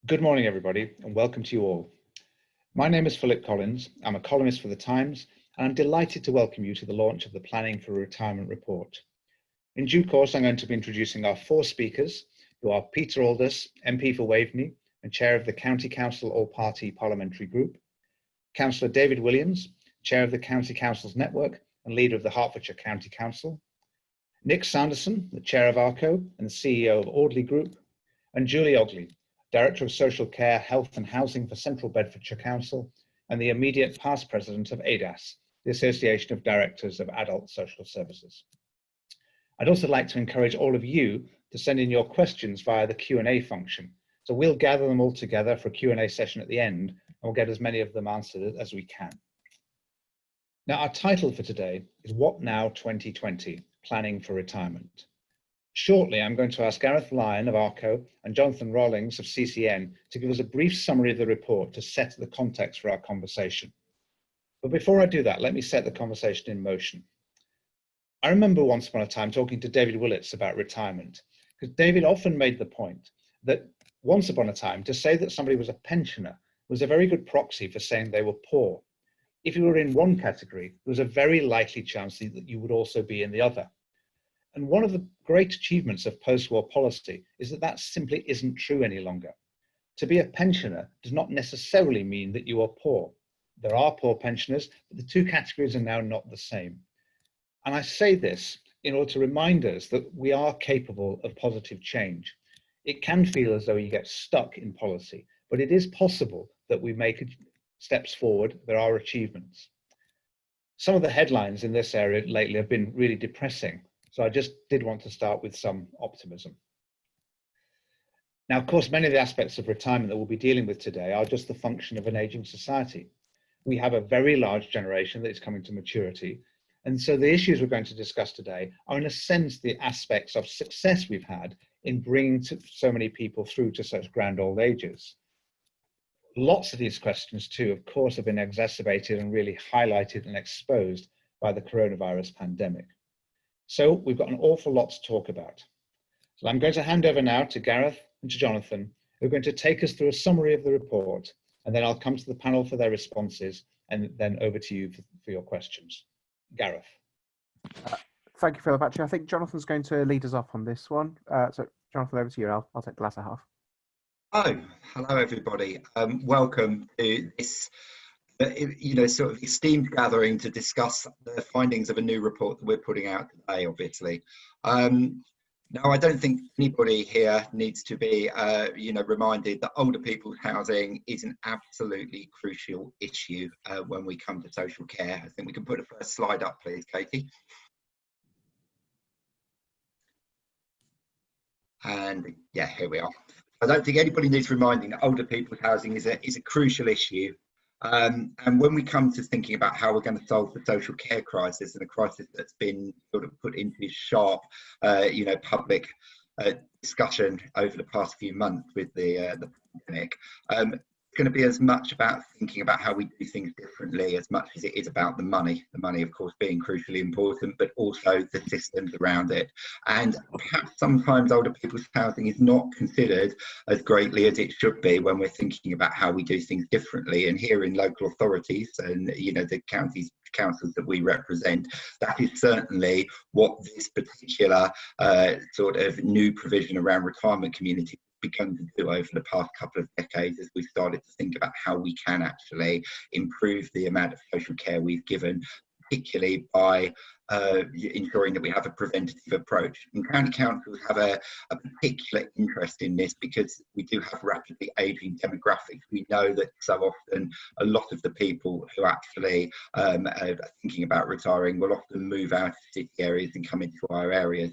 Good morning, everybody, and welcome to you all. My name is Philip Collins. I'm a columnist for The Times, and I'm delighted to welcome you to the launch of the Planning for Retirement report. In due course, I'm going to be introducing our four speakers, who are Peter Aldous, MP for Waveney and Chair of the County Council All-Party Parliamentary Group, Councillor David Williams, Chair of the County Councils Network and Leader of the Hertfordshire County Council, Nick Sanderson, the Chair of ARCO and the CEO of Audley Group, and Julie Ogley, Director of Social Care, Health and Housing for Central Bedfordshire Council and the immediate past president of ADAS, the Association of Directors of Adult Social Services. I'd also like to encourage all of you to send in your questions via the Q&A function. So we'll gather them all together for a Q&A session at the end, and we'll get as many of them answered as we can. Now, our title for today is What Now 2020? Planning for Retirement. Shortly, I'm going to ask Gareth Lyon of ARCO and Jonathan Rawlings of CCN to give us a brief summary of the report to set the context for our conversation. But before I do that, let me set the conversation in motion. I remember once upon a time talking to David Willits about retirement, because David often made the point that once upon a time, to say that somebody was a pensioner was a very good proxy for saying they were poor. If you were in one category, there was a very likely chance that you would also be in the other. And one of the great achievements of post-war policy is that that simply isn't true any longer. To be a pensioner does not necessarily mean that you are poor. There are poor pensioners, but the two categories are now not the same. And I say this in order to remind us that we are capable of positive change. It can feel as though you get stuck in policy, but it is possible that we make steps forward. There are achievements. Some of the headlines in this area lately have been really depressing. So I just did want to start with some optimism. Now, of course, many of the aspects of retirement that we'll be dealing with today are just the function of an aging society. We have a very large generation that is coming to maturity. And so the issues we're going to discuss today are, in a sense, the aspects of success we've had in bringing so many people through to such grand old ages. Lots of these questions, too, of course, have been exacerbated and really highlighted and exposed by the coronavirus pandemic. So we've got an awful lot to talk about. So I'm going to hand over now to Gareth and to Jonathan, who are going to take us through a summary of the report, and then I'll come to the panel for their responses, and then over to you for your questions. Gareth. Thank you, Philip. Actually, I think Jonathan's going to lead us off on this one. So Jonathan, over to you. I'll take the latter half. Oh, hello, everybody. Welcome to this sort of esteemed gathering to discuss the findings of a new report that we're putting out today, obviously. Now, I don't think anybody here needs to be, reminded that older people's housing is an absolutely crucial issue when we come to social care. I think we can put the first slide up, please, Katie. And yeah, here we are. I don't think anybody needs reminding that older people's housing is a crucial issue. And when we come to thinking about how we're going to solve the social care crisis, and a crisis that's been sort of put into sharp, public discussion over the past few months with the pandemic, it's going to be as much about thinking about how we do things differently as much as it is about the money. The money, of course, being crucially important, but also the systems around it. And perhaps sometimes older people's housing is not considered as greatly as it should be when we're thinking about how we do things differently. And here in local authorities and, the councils that we represent, that is certainly what this particular sort of new provision around retirement community begun to do over the past couple of decades, as we started to think about how we can actually improve the amount of social care we've given, particularly by ensuring that we have a preventative approach. And county councils have a particular interest in this because we do have rapidly ageing demographics. We know that so often a lot of the people who actually are thinking about retiring will often move out of city areas and come into our areas.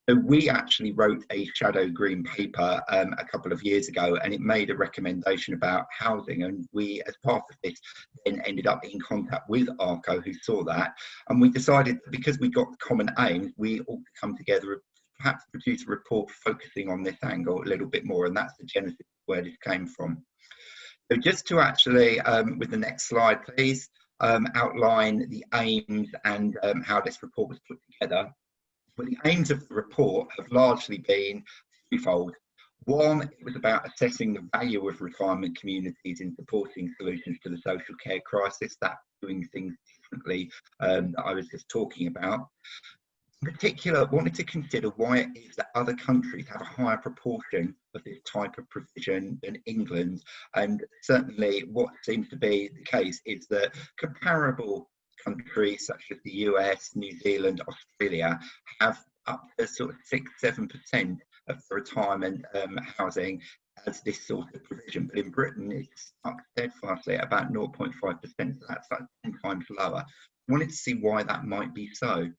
So we actually wrote a shadow green paper a couple of years ago, and it made a recommendation about housing, and we, as part of this, then ended up in contact with ARCO, who saw that, and we decided that because we got common aims, we ought to come together and perhaps produce a report focusing on this angle a little bit more, and that's the genesis where this came from. So just to actually, with the next slide please, outline the aims and how this report was put together. Well, the aims of the report have largely been threefold. One, it was about assessing the value of retirement communities in supporting solutions to the social care crisis, that doing things differently that I was just talking about. In particular, wanted to consider why it is that other countries have a higher proportion of this type of provision than England. And certainly what seems to be the case is that comparable countries such as the US, New Zealand, Australia have up to sort of 6-7% of the retirement housing as this sort of provision. But in Britain, it's stuck steadfastly at about 0.5%. So that's like 10 times lower. I wanted to see why that might be so.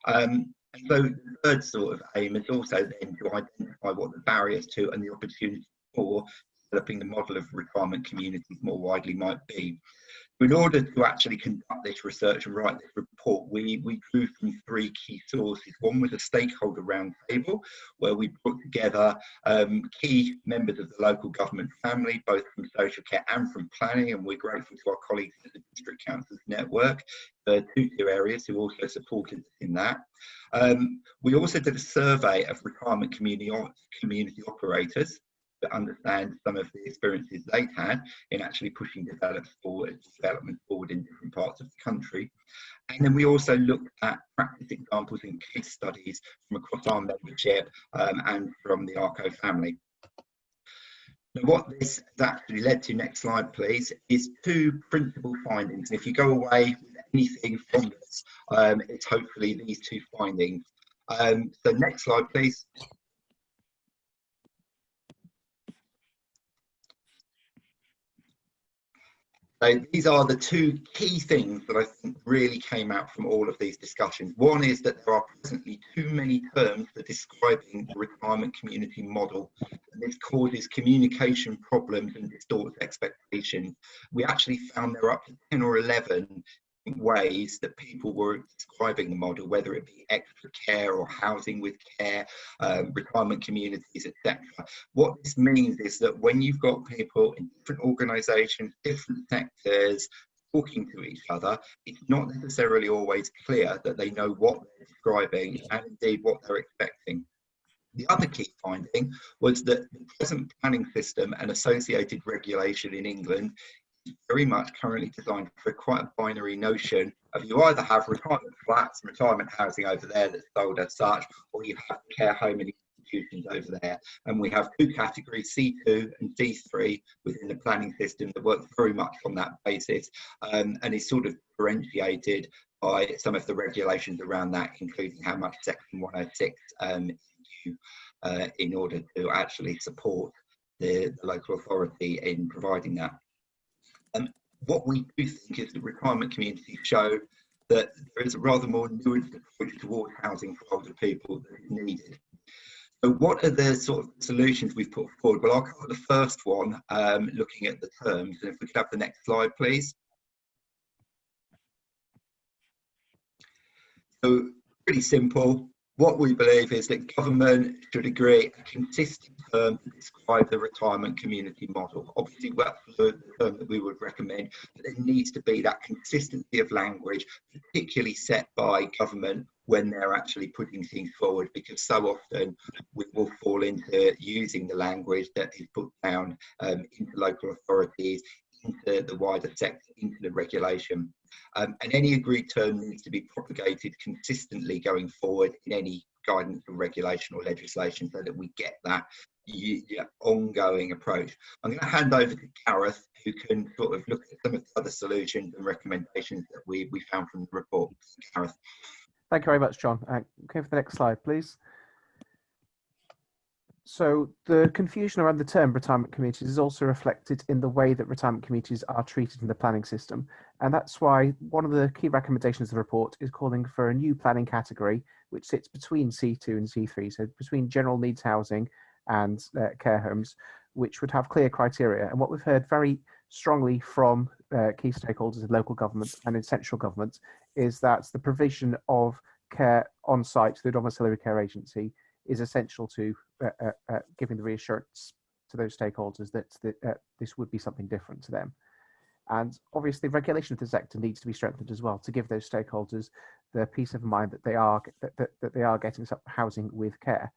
And so the third sort of aim is also then to identify what the barriers to and the opportunities for developing the model of retirement communities more widely might be. In order to actually conduct this research and write this report, we drew from three key sources. One was a stakeholder roundtable, where we brought together key members of the local government family, both from social care and from planning, and we're grateful to our colleagues at the District Councils Network, two new areas who also supported us in that. We also did a survey of retirement community operators to understand some of the experiences they'd had in actually pushing development forward in different parts of the country. And then we also looked at practice examples and case studies from across our membership and from the ARCO family. Now, what this has actually led to, next slide please, is two principal findings. And if you go away with anything from this, it's hopefully these two findings. So next slide please. So these are the two key things that I think really came out from all of these discussions. One is that there are presently too many terms for describing the retirement community model, and this causes communication problems and distorts expectations. We actually found there are up to 10 or 11 ways that people were describing the model, whether it be extra care or housing with care, retirement communities, etc. What this means is that when you've got people in different organisations, different sectors, talking to each other, it's not necessarily always clear that they know what they're describing and indeed what they're expecting. The other key finding was that the present planning system and associated regulation in England very much currently designed for quite a binary notion of you either have retirement flats and retirement housing over there that's sold as such, or you have care home and institutions over there. And we have two categories, C2 and C3, within the planning system that work very much on that basis, and is sort of differentiated by some of the regulations around that, including how much Section 106 in order to actually support the local authority in providing that. What we do think is that retirement communities show that there is a rather more nuanced approach towards housing for older people that is needed. So what are the sort of solutions we've put forward? Well, I'll cover the first one, looking at the terms, and if we could have the next slide, please. So pretty simple. What we believe is that government should agree a consistent term to describe the retirement community model. Obviously, that's the term that we would recommend, but there needs to be that consistency of language, particularly set by government when they're actually putting things forward, because so often we will fall into using the language that is put down into local authorities, into the wider sector, into the regulation. And any agreed term needs to be propagated consistently going forward in any guidance or regulation or legislation so that we get that ongoing approach. I'm going to hand over to Gareth, who can sort of look at some of the other solutions and recommendations that we found from the report. Gareth. Thank you very much, John. Okay, for the next slide, please. So the confusion around the term retirement communities is also reflected in the way that retirement communities are treated in the planning system. And that's why one of the key recommendations of the report is calling for a new planning category, which sits between C2 and C3, so between general needs housing and care homes, which would have clear criteria. And what we've heard very strongly from key stakeholders in local government and in central government is that the provision of care on site to the domiciliary care agency is essential to giving the reassurance to those stakeholders that this would be something different to them. And obviously regulation of the sector needs to be strengthened as well to give those stakeholders the peace of mind that they are getting some housing with care.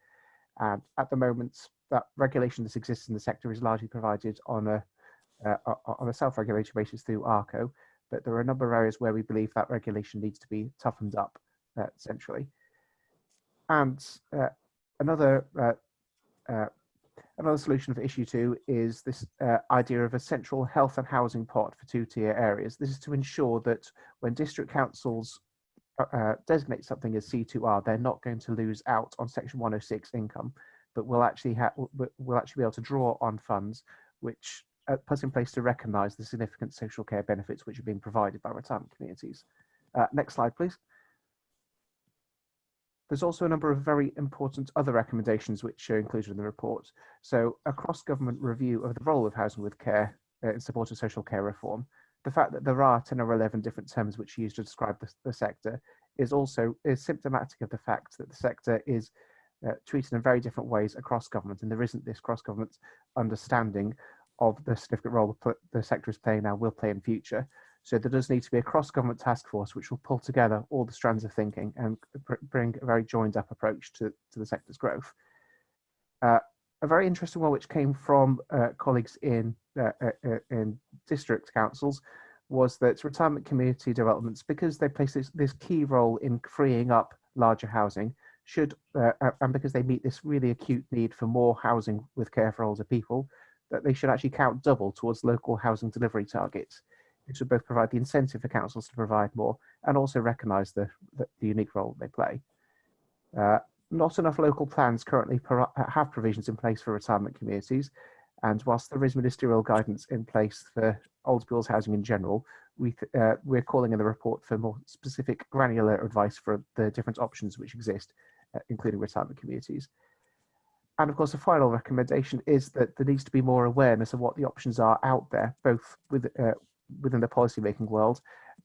And at the moment, that regulation that exists in the sector is largely provided on a self-regulatory basis through ARCO, but there are a number of areas where we believe that regulation needs to be toughened up centrally. And another solution for issue 2 is this idea of a central health and housing pot for 2-tier areas. This is to ensure that when district councils designate something as C2R, they're not going to lose out on Section 106 income, but will actually be able to draw on funds which are put in place to recognise the significant social care benefits which are being provided by retirement communities. Next slide, please. There's also a number of very important other recommendations which are included in the report. So a cross-government review of the role of housing with care in support of social care reform. The fact that there are 10 or 11 different terms which are used to describe the sector is symptomatic of the fact that the sector is treated in very different ways across government, and there isn't this cross-government understanding of the significant role the sector is playing now, will play in future. So there does need to be a cross-government task force which will pull together all the strands of thinking and bring a very joined-up approach to the sector's growth. A very interesting one which came from colleagues in district councils was that retirement community developments, because they place this key role in freeing up larger housing, and because they meet this really acute need for more housing with care for older people, that they should actually count double towards local housing delivery targets. It should both provide the incentive for councils to provide more and also recognise the unique role they play. Not enough local plans currently have provisions in place for retirement communities, and whilst there is ministerial guidance in place for older people's housing in general, we're calling in the report for more specific granular advice for the different options which exist, including retirement communities. And of course, the final recommendation is that there needs to be more awareness of what the options are out there, both within the policymaking world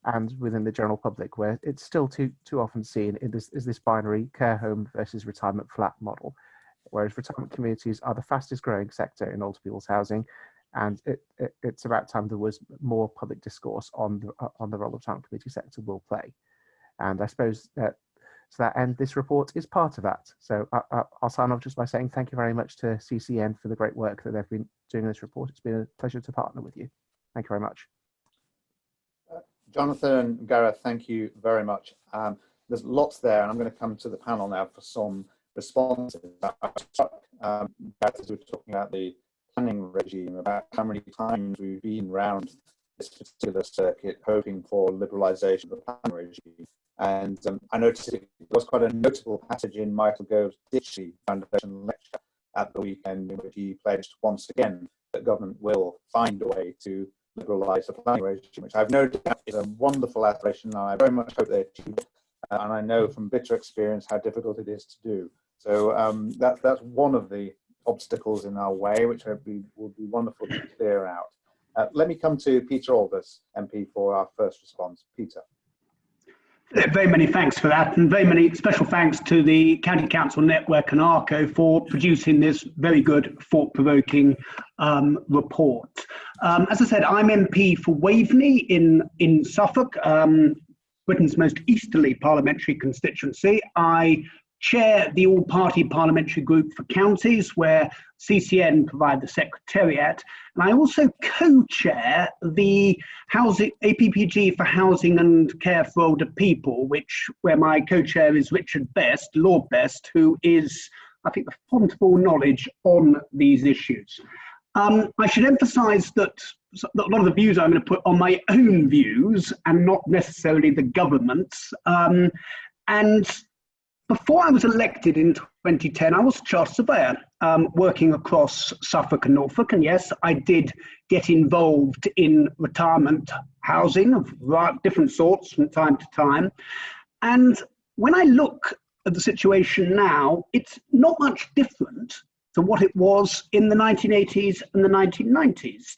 and within the general public, where it's still too often seen as this binary care home versus retirement flat model, whereas retirement communities are the fastest growing sector in older people's housing, and it's about time there was more public discourse on the role the retirement community sector will play. And I suppose to that end, this report is part of that. So I'll sign off just by saying thank you very much to CCN for the great work that they've been doing in this report. It's been a pleasure to partner with you. Thank you very much. Jonathan and Gareth, thank you very much. There's lots there, and I'm going to come to the panel now for some responses. Gareth, as we were talking about the planning regime, about how many times we've been round this particular circuit hoping for liberalisation of the planning regime. And I noticed it was quite a notable passage in Michael Gove's Ditchley Foundation lecture at the weekend, in which he pledged once again that government will find a way to liberalise the planning regime, which I've no doubt is a wonderful aspiration, and I very much hope they achieve it. And I know from bitter experience how difficult it is to do. So that's one of the obstacles in our way, which would be wonderful to clear out. Let me come to Peter Aldous, MP, for our first response. Peter. Very many thanks for that, and very many special thanks to the County Council Network and ARCO for producing this very good, thought-provoking report. As I said, I'm MP for Waveney in Suffolk, Britain's most easterly parliamentary constituency. I chair the all-party parliamentary group for counties, where CCN provide the secretariat, and I also co-chair the APPG for Housing and Care for Older People, where my co-chair is Richard Best, Lord Best, who is, I think, the font of all knowledge on these issues. I should emphasise that a lot of the views I'm going to put on my own views and not necessarily the government's. And before I was elected in 2010, I was a chartered surveyor working across Suffolk and Norfolk. And yes, I did get involved in retirement housing of different sorts from time to time. And when I look at the situation now, it's not much different to what it was in the 1980s and the 1990s.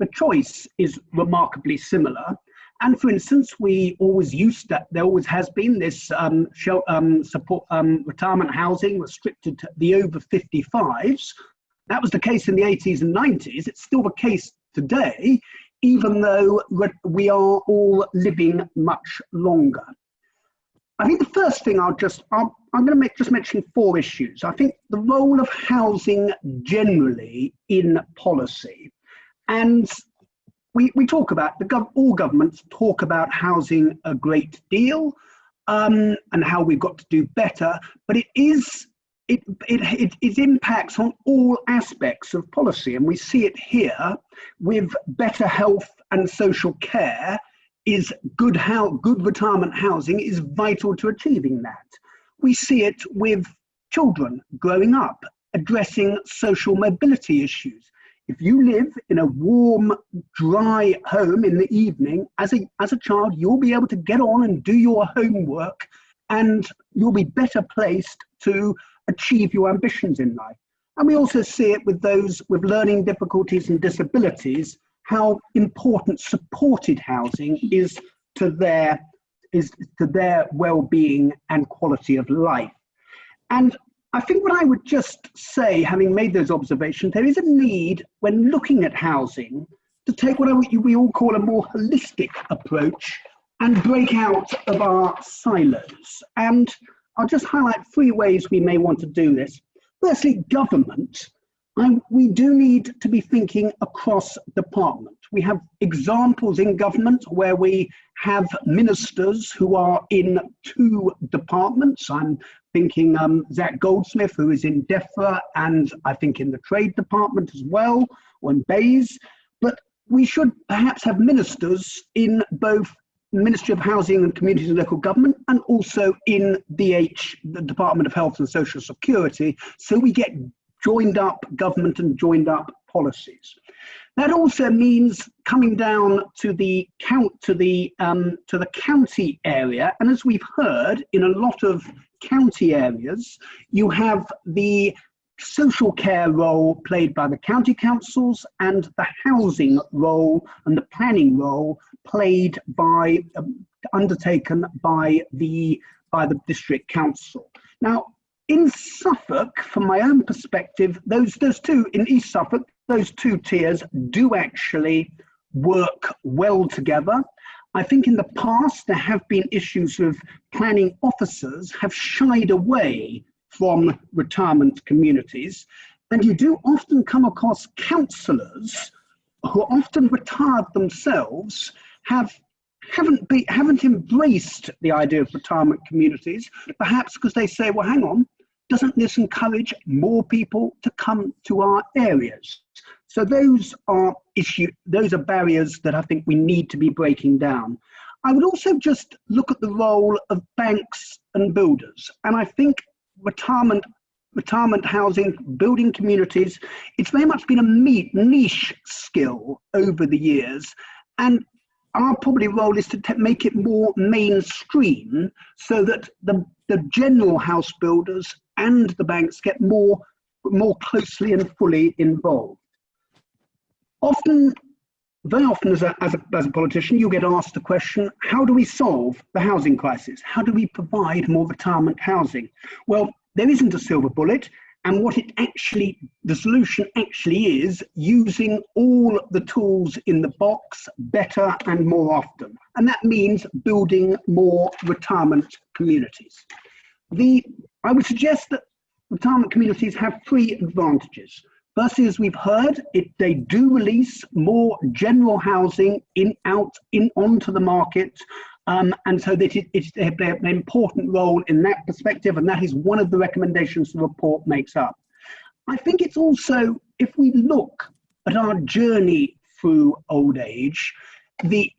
The choice is remarkably similar. And for instance, there always has been this support retirement housing restricted to the over 55s. That was the case in the 80s and 90s. It's still the case today, even though we are all living much longer. I think the first thing I'm going to just mention 4 issues. I think the role of housing generally in policy, and we talk about all governments talk about housing a great deal, and how we've got to do better, but it impacts on all aspects of policy, and we see it here with better health and social care. Is good retirement housing is vital to achieving that. We see it with children growing up, addressing social mobility issues. If you live in a warm, dry home in the evening, as a child, you'll be able to get on and do your homework, and you'll be better placed to achieve your ambitions in life. And we also see it with those with learning difficulties and disabilities, how important supported housing is to their well-being and quality of life. And I think what I would just say, having made those observations, there is a need when looking at housing to take what we all call a more holistic approach and break out of our silos. And I'll just highlight 3 ways we may want to do this. Firstly, government. We do need to be thinking across department. We have examples in government where we have ministers who are in 2 departments. I'm thinking Zach Goldsmith, who is in DEFRA, and I think in the Trade Department as well, or in Bays. But we should perhaps have ministers in both Ministry of Housing and Communities and Local Government, and also in the Department of Health and Social Security, so we get joined up government and joined up policies. That also means coming down to the county area, and as we've heard, in a lot of county areas, you have the social care role played by the county councils and the housing role and the planning role played by undertaken by the district council. Now, in Suffolk, from my own perspective, those 2 in East Suffolk, those 2 tiers do actually work well together. I think in the past there have been issues with planning officers have shied away from retirement communities, and you do often come across councillors who are often retired themselves haven't embraced the idea of retirement communities, perhaps because they say, well, hang on, doesn't this encourage more people to come to our areas? So those are barriers that I think we need to be breaking down. I would also just look at the role of banks and builders. And I think retirement housing, building communities, it's very much been a niche skill over the years. And our probably role is to make it more mainstream so that the general house builders and the banks get more closely and fully involved. Very often as a politician, you get asked the question, how do we solve the housing crisis? How do we provide more retirement housing? Well, there isn't a silver bullet. And the solution actually is using all the tools in the box better and more often. And that means building more retirement communities. I would suggest that retirement communities have 3 advantages. Firstly, as we've heard, they do release more general housing onto the market, and so they have an important role in that perspective, and that is one of the recommendations the report makes up. I think it's also, if we look at our journey through old age, the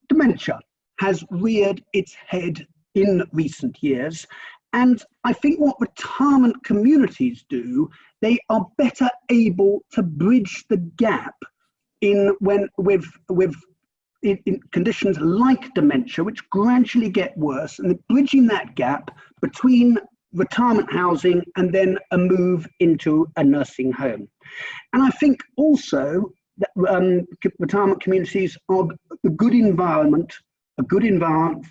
dementia has reared its head in recent years. And I think what retirement communities do, they are better able to bridge the gap with conditions like dementia, which gradually get worse, and bridging that gap between retirement housing and then a move into a nursing home. And I think also that retirement communities are a good environment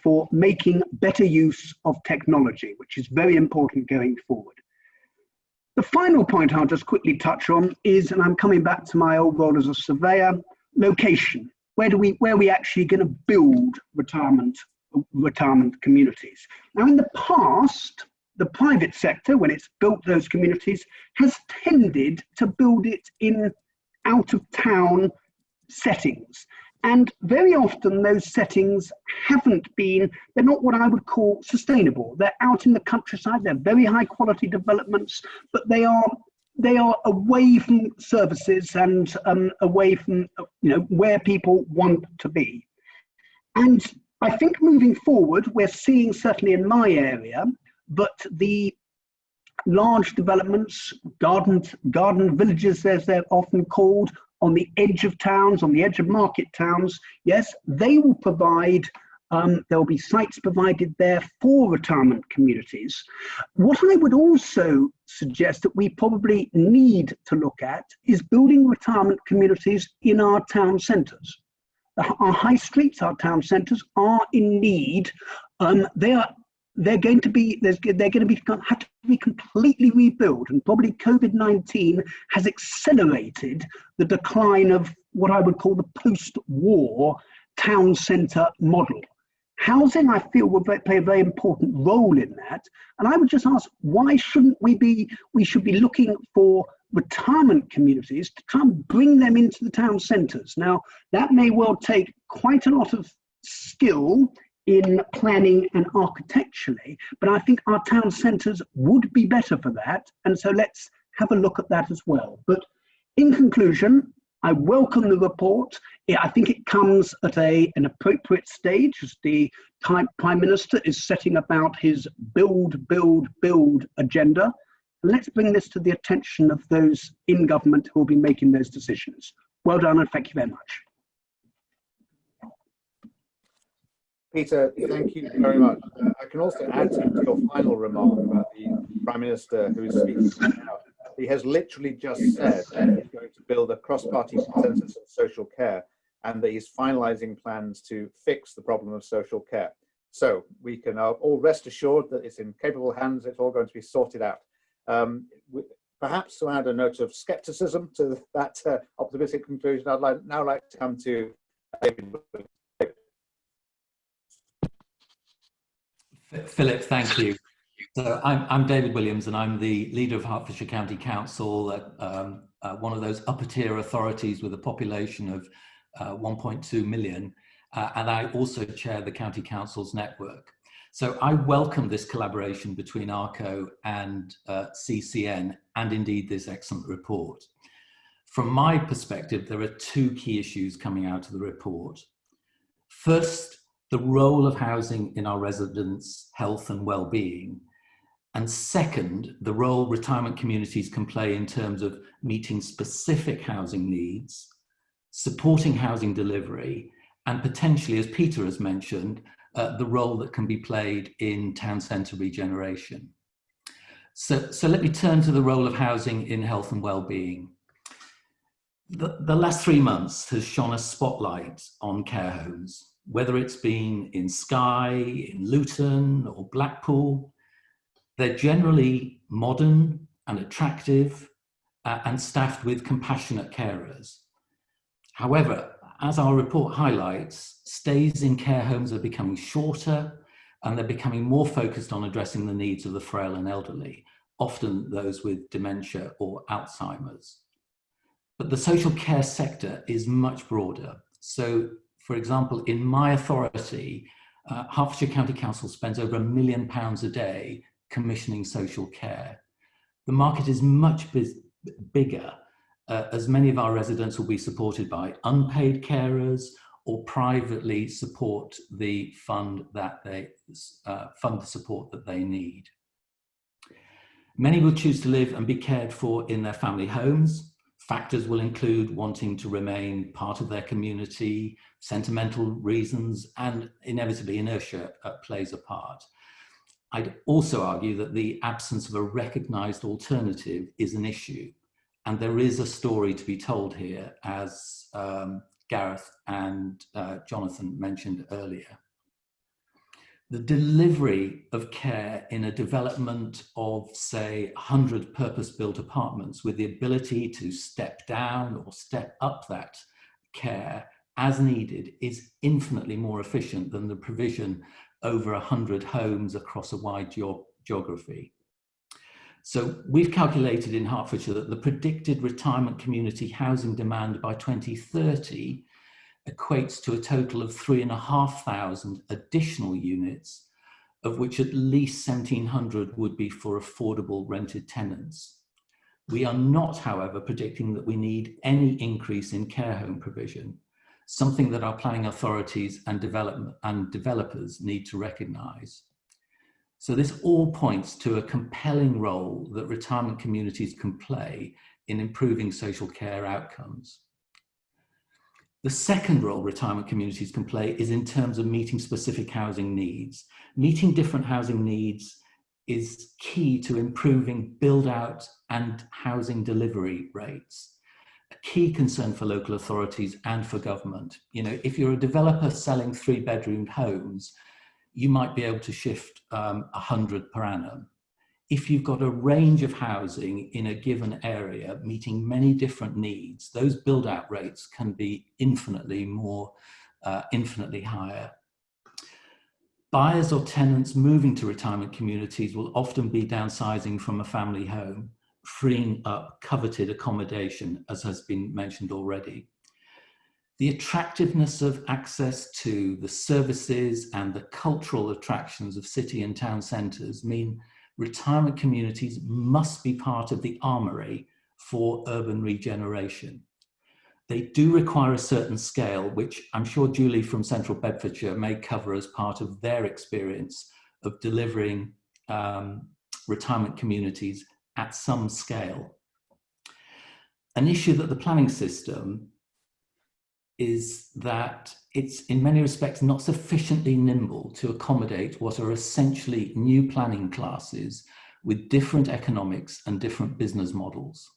for making better use of technology, which is very important going forward. The final point I'll just quickly touch on is, and I'm coming back to my old role as a surveyor, location. Where are we actually going to build retirement retirement communities. Now, in the past, the private sector, when it's built those communities, has tended to build it in out-of-town settings. And very often those settings they're not what I would call sustainable. They're out in the countryside, they're very high quality developments, but they are away from services and away from where people want to be. And I think moving forward, we're seeing, certainly in my area, but the large developments, garden villages as they're often called, on the edge of towns, on the edge of market towns, yes, they will provide, there will be sites provided there for retirement communities. What I would also suggest that we probably need to look at is building retirement communities in our town centres. Our high streets, our town centres are in need. They're going to have to be completely rebuilt, and probably COVID-19 has accelerated the decline of what I would call the post-war town centre model. Housing, I feel, will play a very important role in that. And I would just ask, why shouldn't we should be looking for retirement communities to try and bring them into the town centres. Now, that may well take quite a lot of skill in planning and architecturally, but I think our town centres would be better for that. And so let's have a look at that as well. But in conclusion, I welcome the report. I think it comes at an appropriate stage as the Prime Minister is setting about his build agenda. Let's bring this to the attention of those in government who will be making those decisions. Well done, and thank you very much. Peter, thank you very much. I can also add to your final remark about the Prime Minister who is speaking now. He has literally just said that he's going to build a cross-party consensus on social care, and that he's finalising plans to fix the problem of social care. So we can all rest assured that it's in capable hands. It's all going to be sorted out. Perhaps to add a note of scepticism to that optimistic conclusion, I'd now like to come to David. Philip, thank you. So I'm David Williams, and I'm the leader of Hertfordshire County Council, one of those upper tier authorities with a population of 1.2 million, and I also chair the County Council's network. So I welcome this collaboration between ARCO and CCN, and indeed this excellent report. From my perspective, there are two key issues coming out of the report. First, the role of housing in our residents' health and well-being. And second, the role retirement communities can play in terms of meeting specific housing needs, supporting housing delivery, and potentially, as Peter has mentioned, the role that can be played in town centre regeneration. So let me turn to the role of housing in health and well-being. The last 3 months has shone a spotlight on care homes, whether it's been in Skye, in Luton or Blackpool. They're generally modern and attractive and staffed with compassionate carers. However, as our report highlights, stays in care homes are becoming shorter, and they're becoming more focused on addressing the needs of the frail and elderly, often those with dementia or Alzheimer's. But the social care sector is much broader. So, for example, in my authority, Hertfordshire County Council spends over £1 million a day commissioning social care. The market is much bigger, as many of our residents will be supported by unpaid carers or privately support the fund the support that they need. Many will choose to live and be cared for in their family homes. Factors will include wanting to remain part of their community, sentimental reasons, and inevitably inertia plays a part. I'd also argue that the absence of a recognised alternative is an issue, and there is a story to be told here, as Gareth and Jonathan mentioned earlier. The delivery of care in a development of, say, 100 purpose-built apartments with the ability to step down or step up that care as needed is infinitely more efficient than the provision over 100 homes across a wide geography. So we've calculated in Hertfordshire that the predicted retirement community housing demand by 2030 equates to a total of 3,500 additional units, of which at least 1,700 would be for affordable rented tenants. We are not, however, predicting that we need any increase in care home provision, something that our planning authorities and developers need to recognise. So this all points to a compelling role that retirement communities can play in improving social care outcomes. The second role retirement communities can play is in terms of meeting specific housing needs. Meeting different housing needs is key to improving build out and housing delivery rates. A key concern for local authorities and for government. You know, if you're a developer selling 3-bedroom homes, you might be able to shift 100 per annum. If you've got a range of housing in a given area meeting many different needs, those build out rates can be infinitely higher. Buyers or tenants moving to retirement communities will often be downsizing from a family home, freeing up coveted accommodation, as has been mentioned already. The attractiveness of access to the services and the cultural attractions of city and town centres mean retirement communities must be part of the armoury for urban regeneration. They do require a certain scale, which I'm sure Julie from Central Bedfordshire may cover as part of their experience of delivering retirement communities at some scale. An issue that the planning system is that it's in many respects not sufficiently nimble to accommodate what are essentially new planning classes with different economics and different business models.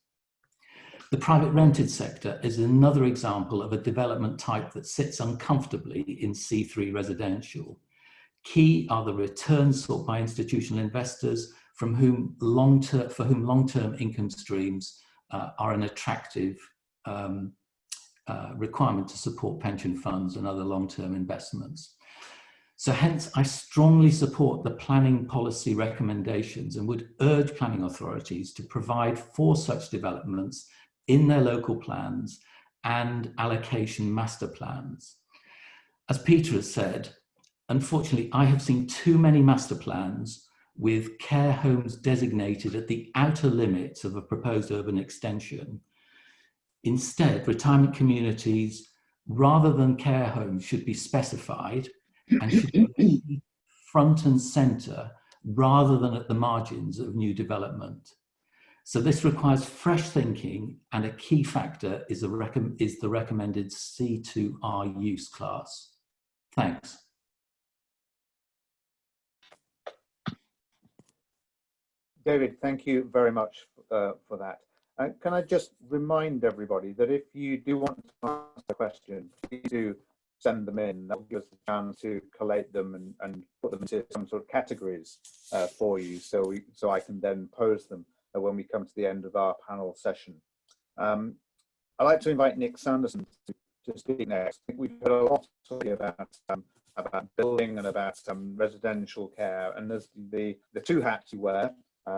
The private rented sector is another example of a development type that sits uncomfortably in C3 residential. Key are the returns sought by institutional investors for whom long-term income streams are an attractive requirement to support pension funds and other long-term investments. So hence, I strongly support the planning policy recommendations and would urge planning authorities to provide for such developments in their local plans and allocation master plans. As Peter has said, unfortunately, I have seen too many master plans with care homes designated at the outer limits of a proposed urban extension. Instead, retirement communities, rather than care homes, should be specified and should be front and centre rather than at the margins of new development. So this requires fresh thinking, and a key factor is the recommended C2R use class. Thanks. David, thank you very much for that. Can I just remind everybody that if you do want to ask a question, please do send them in. That will give us the chance to collate them and put them into some sort of categories for you, so I can then pose them when we come to the end of our panel session. I'd like to invite Nick Sanderson to speak next. I think we've heard a lot about building and about residential care, and there's the two hats you wear,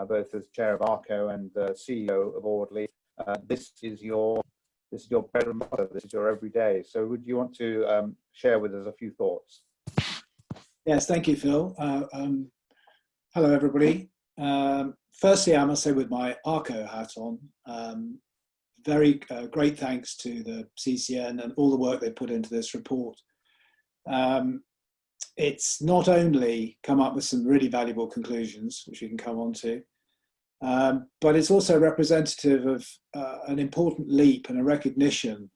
both as chair of ARCO and CEO of Audley. This is your bread and butter. This is your everyday. So, would you want to share with us a few thoughts? Yes, thank you, Phil. Hello, everybody. Firstly, I must say, with my ARCO hat on, very great thanks to the CCN and all the work they put into this report. It's not only come up with some really valuable conclusions, which we can come on to, but it's also representative of an important leap and a recognition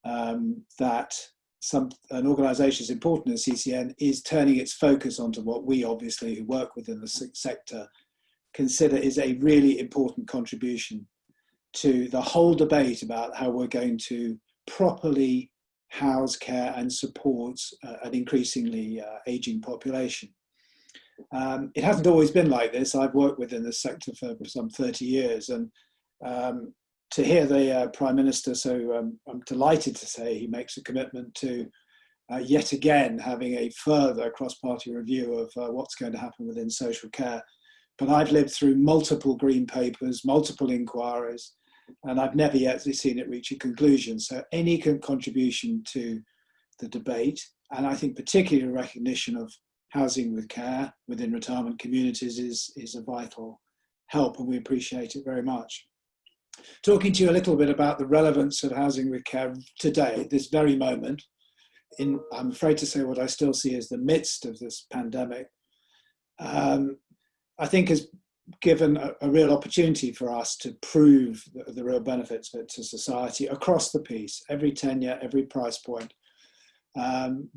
that an organisation as important as CCN is turning its focus onto what we, obviously, who work within the sector, consider is a really important contribution to the whole debate about how we're going to properly house, care and support an increasingly ageing population. It hasn't always been like this. I've worked within the sector for some 30 years, and to hear the Prime Minister, so I'm delighted to say he makes a commitment to yet again having a further cross-party review of what's going to happen within social care. But I've lived through multiple green papers, multiple inquiries, and I've never yet seen it reach a conclusion. So any contribution to the debate, and I think particularly a recognition of housing with care within retirement communities is a vital help, and we appreciate it very much. Talking to you a little bit about the relevance of housing with care today, this very moment, I'm afraid to say what I still see as the midst of this pandemic, I think has given a real opportunity for us to prove the real benefits of it to society across the piece, every tenure, every price point.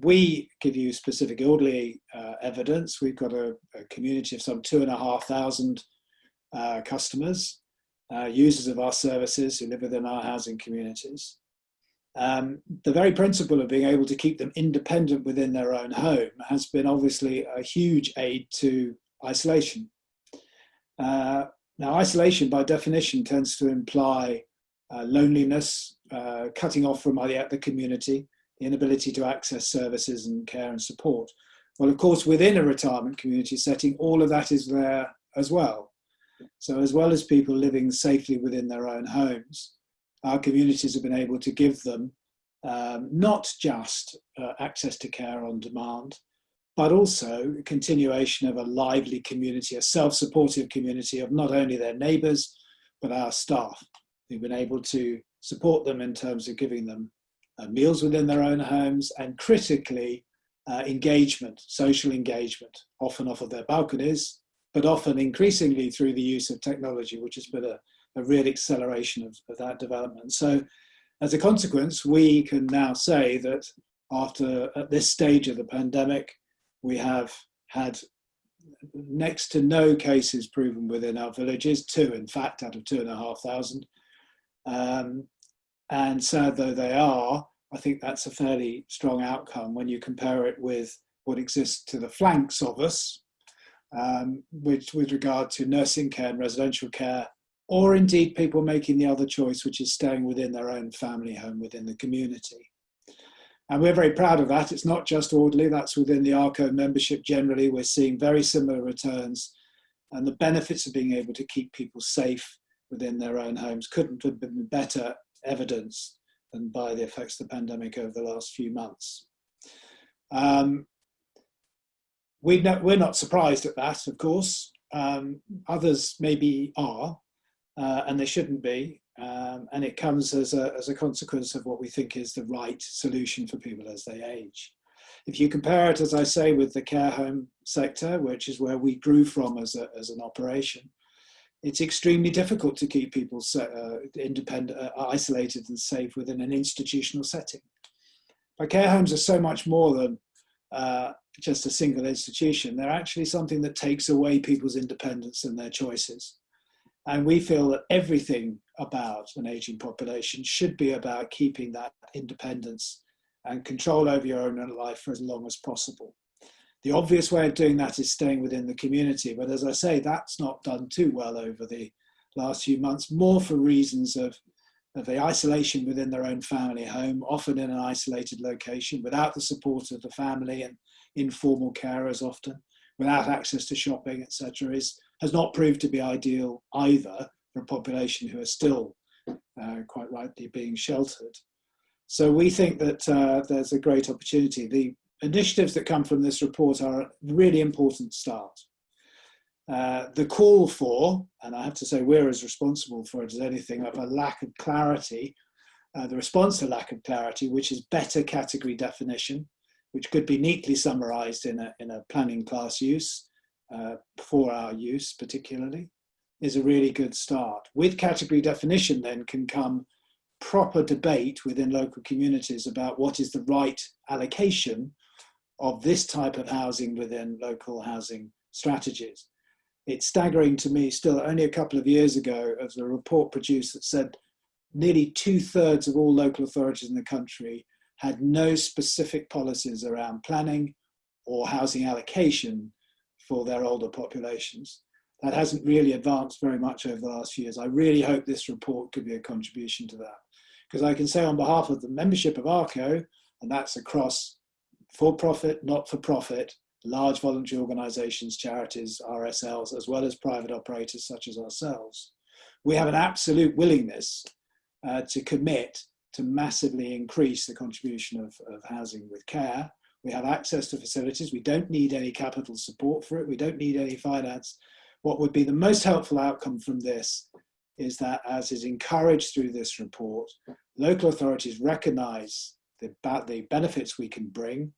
We give you specific elderly evidence. We've got a community of some 2,500 customers, users of our services who live within our housing communities. The very principle of being able to keep them independent within their own home has been obviously a huge aid to isolation. Now, isolation by definition tends to imply loneliness, cutting off from the community, the inability to access services and care and support. Well, of course, within a retirement community setting, all of that is there as well. So as well as people living safely within their own homes, our communities have been able to give them not just access to care on demand, but also continuation of a lively community, a self-supportive community of not only their neighbours, but our staff. We've been able to support them in terms of giving them meals within their own homes, and critically, engagement, social engagement, often off of their balconies, but often increasingly through the use of technology, which has been a real acceleration of that development. So as a consequence, we can now say that at this stage of the pandemic, we have had next to no cases proven within our villages, 2 in fact out of 2,500. And sad though they are, I think that's a fairly strong outcome when you compare it with what exists to the flanks of us, with regard to nursing care and residential care, or indeed people making the other choice, which is staying within their own family home within the community. And we're very proud of that. It's not just Audley, that's within the ARCO membership generally. We're seeing very similar returns, and the benefits of being able to keep people safe within their own homes couldn't have been better evidenced than by the effects of the pandemic over the last few months. We're not surprised at that, of course. Others maybe are, and they shouldn't be. And it comes as a consequence of what we think is the right solution for people as they age. If you compare it, as I say, with the care home sector, which is where we grew from as an operation, it's extremely difficult to keep people independent, isolated and safe within an institutional setting. But care homes are so much more than just a single institution. They're actually something that takes away people's independence and their choices. And we feel that everything about an aging population should be about keeping that independence and control over your own life for as long as possible. The obvious way of doing that is staying within the community. But as I say, that's not done too well over the last few months, more for reasons of the isolation within their own family home, often in an isolated location, without the support of the family and informal carers often, without access to shopping, etc., has not proved to be ideal either for a population who are still quite rightly being sheltered. So we think that there's a great opportunity. The initiatives that come from this report are a really important start. The call for, and I have to say we're as responsible for it as anything, of a lack of clarity, the response to lack of clarity, which is better category definition, which could be neatly summarised in a planning class use, for our use particularly, is a really good start. With category definition then can come proper debate within local communities about what is the right allocation of this type of housing within local housing strategies. It's staggering to me still, only a couple of years ago, as a report produced that said nearly 2/3 of all local authorities in the country had no specific policies around planning or housing allocation for their older populations. that hasn't really advanced very much over the last few years. I really hope this report could be a contribution to that, because I can say on behalf of the membership of ARCO, and that's across for-profit, not-for-profit, large voluntary organisations, charities, RSLs, as well as private operators such as ourselves, we have an absolute willingness to commit to massively increase the contribution of housing with care. We have access to facilities. We don't need any capital support for it. We don't need any finance. What would be the most helpful outcome from this is that, as is encouraged through this report, local authorities recognise the benefits we can bring,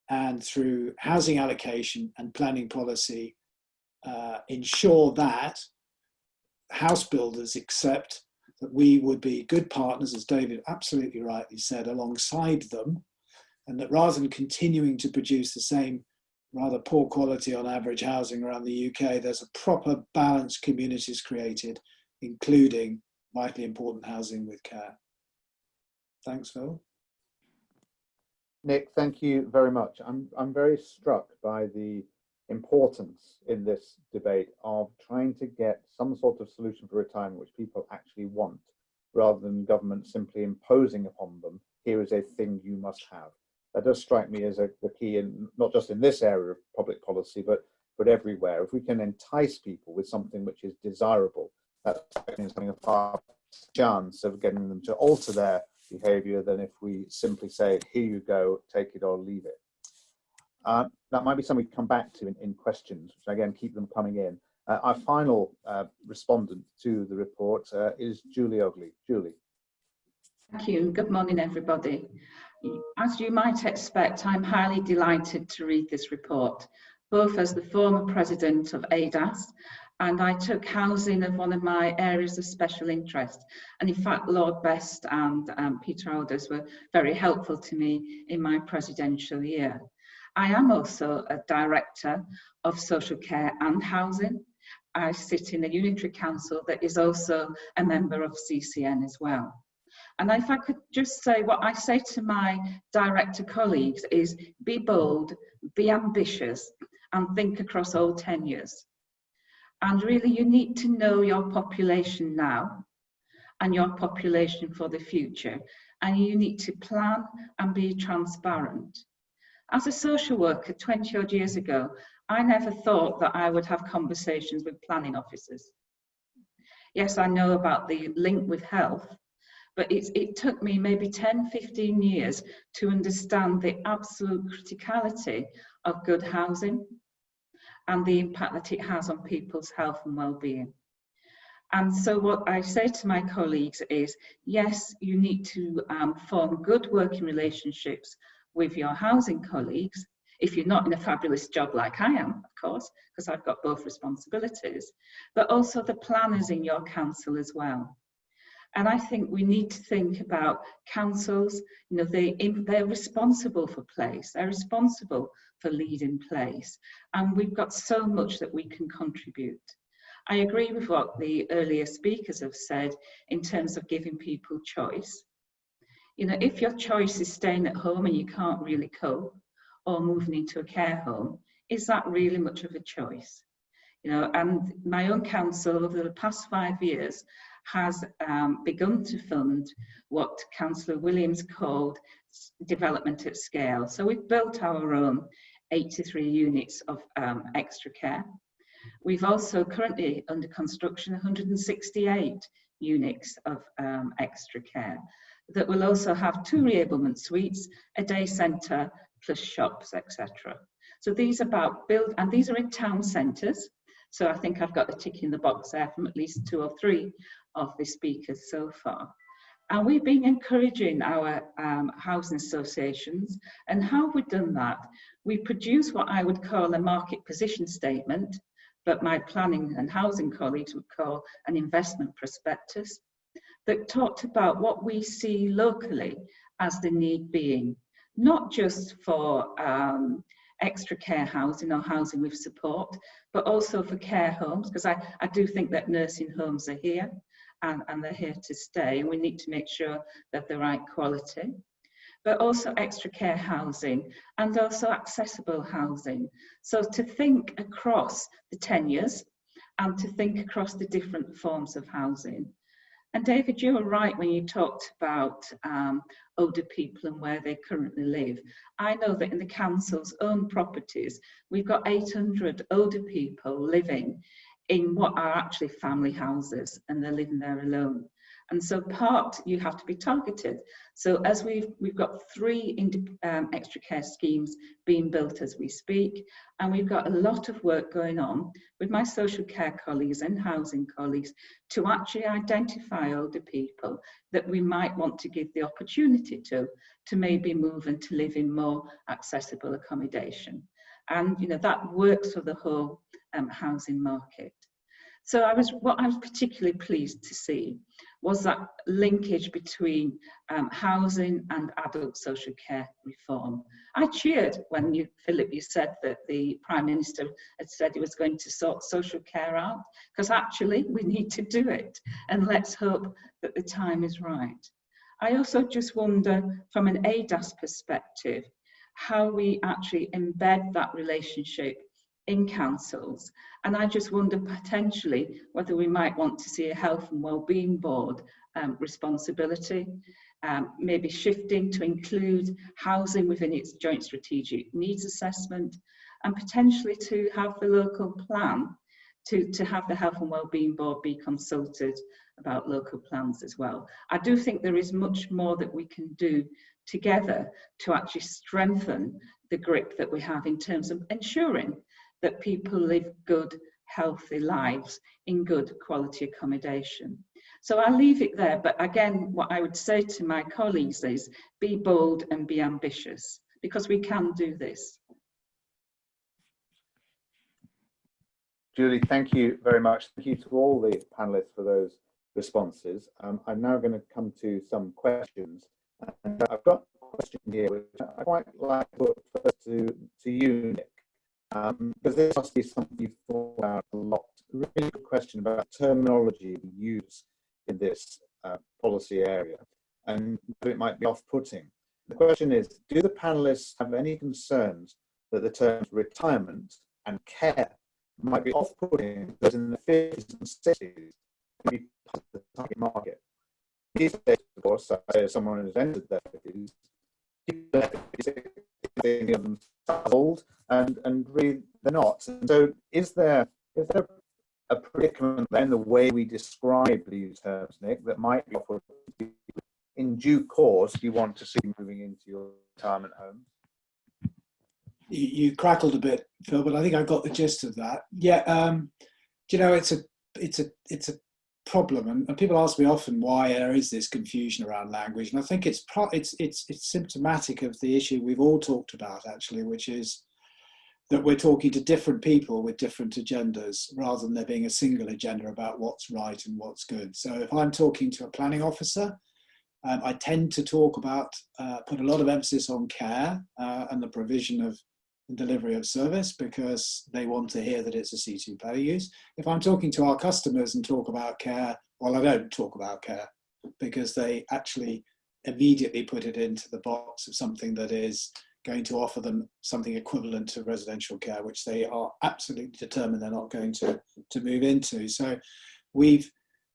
and through housing allocation and planning policy, ensure that house builders accept that we would be good partners, as David absolutely rightly said, alongside them, and that rather than continuing to produce the same rather poor quality on average housing around the UK, there's a proper balanced communities created, including vitally important housing with care. Thanks, Phil. Nick, thank you very much. I'm very struck by the importance in this debate of trying to get some sort of solution for retirement which people actually want, rather than government simply imposing upon them, here is a thing you must have. That does strike me as the key, in not just in this area of public policy, but everywhere. If we can entice people with something which is desirable, that's having a far chance of getting them to alter their behaviour than if we simply say, here you go, take it or leave it. That might be something we come back to in questions, which again, keep them coming in. Our final respondent to the report is Julie Ogley. Julie. Thank you. Good morning, everybody. As you might expect, I'm highly delighted to read this report, both as the former president of ADAS, and I took housing as one of my areas of special interest. And in fact, Lord Best and Peter Alders were very helpful to me in my presidential year. I am also a director of social care and housing. I sit in a unitary council that is also a member of CCN as well. And if I could just say, what I say to my director colleagues is be bold, be ambitious, and think across all tenures. And really, you need to know your population now and your population for the future. And you need to plan and be transparent. As a social worker 20 odd years ago, I never thought that I would have conversations with planning officers. Yes, I know about the link with health, but it took me maybe 10, 15 years to understand the absolute criticality of good housing and the impact that it has on people's health and well-being. And so what I say to my colleagues is, yes, you need to form good working relationships with your housing colleagues, if you're not in a fabulous job like I am, of course, because I've got both responsibilities, but also the planners in your council as well. And I think we need to think about councils, you know, they're responsible for place, they're responsible for leading place, and we've got so much that we can contribute. I agree with what the earlier speakers have said in terms of giving people choice. You know, if your choice is staying at home and you can't really cope, or moving into a care home, is that really much of a choice? You know, and my own council over the past 5 years has begun to fund what Councillor Williams called development at scale. So we've built our own 83 units of extra care. We've also currently under construction 168 units of extra care that will also have 2 reablement suites, a day centre, plus shops, etc. So these are about build, and these are in town centres. So I think I've got a tick in the box there from at least 2 or 3 of the speakers so far. And we've been encouraging our housing associations. And how have we done that? We produce what I would call a market position statement, but my planning and housing colleagues would call an investment prospectus, that talked about what we see locally as the need being, not just for extra care housing or housing with support, but also for care homes, because I do think that nursing homes are here and they're here to stay, and we need to make sure that they're right quality, but also extra care housing and also accessible housing. So to think across the tenures and to think across the different forms of housing. And David, you were right when you talked about older people and where they currently live. I know that in the council's own properties, we've got 800 older people living in what are actually family houses, and they're living there alone. And so you have to be targeted. So as we've got 3 extra care schemes being built as we speak, and we've got a lot of work going on with my social care colleagues and housing colleagues to actually identify older people that we might want to give the opportunity to maybe move and to live in more accessible accommodation. And that works for the whole housing market. So what I was particularly pleased to see was that linkage between housing and adult social care reform. I cheered when Philip, you said that the Prime Minister had said he was going to sort social care out, because actually we need to do it, and let's hope that the time is right. I also just wonder, from an ADAS perspective, how we actually embed that relationship in councils. And I just wonder potentially whether we might want to see a health and wellbeing board responsibility, maybe shifting to include housing within its joint strategic needs assessment, and potentially to have the local plan to have the health and wellbeing board be consulted about local plans as well. I do think there is much more that we can do together to actually strengthen the grip that we have in terms of ensuring that people live good, healthy lives in good quality accommodation. So I'll leave it there, but again, what I would say to my colleagues is be bold and be ambitious, because we can do this. Julie, thank you very much. Thank you to all the panelists for those responses. I'm now going to come to some questions. And I've got a question here, which I quite like to put first to you, Nick. Because this must be something you've thought about a lot. A really good question about terminology we use in this policy area, and it might be off-putting. The question is, do the panelists have any concerns that the terms retirement and care might be off-putting, because in the 50s and 60s, can be part of the target market? These days, of course, as someone who's entered their 50s, people are thinking of them old, and really they're not. And so is there a predicament then, the way we describe these terms, Nick, that might be offered in due course you want to see moving into your retirement home? You crackled a bit, Phil, but I think I got the gist of that. Yeah, it's a problem, and people ask me often why there is this confusion around language, and I think it's symptomatic of the issue we've all talked about, actually, which is that we're talking to different people with different agendas, rather than there being a single agenda about what's right and what's good. So if I'm talking to a planning officer, I tend to talk about, put a lot of emphasis on care and the provision of and delivery of service, because they want to hear that it's a C2 player use. If I'm talking to our customers and talk about care, well, I don't talk about care, because they actually immediately put it into the box of something that is going to offer them something equivalent to residential care, which they are absolutely determined they're not going to move into. So